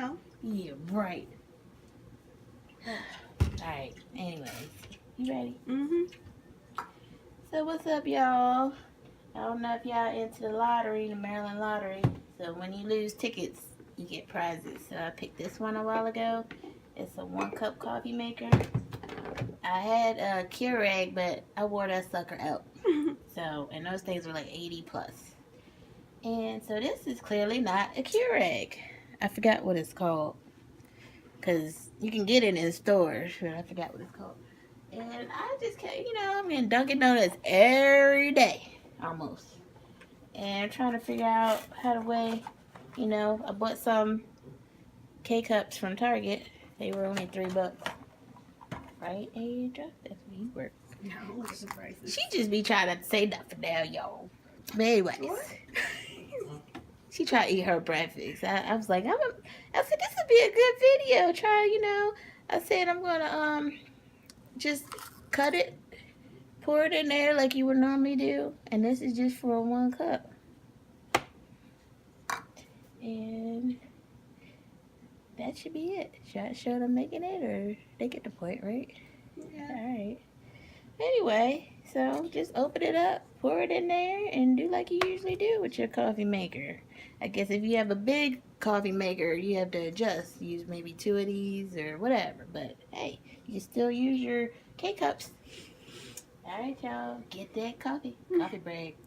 know. Yeah, right. Alright, anyways. You ready? Mm-hmm. So what's up, y'all? I don't know if y'all into the lottery, the Maryland lottery. So when you lose tickets, you get prizes. So I picked this one a while ago. It's a 1-cup coffee maker. I had a Keurig, but I wore that sucker out. So, and those things were like 80 plus. And so this is clearly not a Keurig. I forgot what it's called. Because you can get it in stores, but I forgot what it's called. And I just can't, I'm in Dunkin' Donuts every day, almost. And trying to figure out how to weigh, I bought some K-Cups from Target. They were only $3. Right? Hey, drop that for you work. No, what's the prices? She just be trying to say nothing now, y'all. But anyways. What? She tried to eat her breakfast. I was like, I said, this would be a good video. Try, I said, I'm going to just cut it, pour it in there like you would normally do. And this is just for 1 cup. And that should be it. Should I show them making it, or they get the point, right? Yeah. All right. Anyway, so just open it up, pour it in there, and do like you usually do with your coffee maker. I guess if you have a big coffee maker, you have to adjust. Use maybe 2 of these or whatever. But hey, you can still use your K-Cups. All right, y'all. Get that coffee break.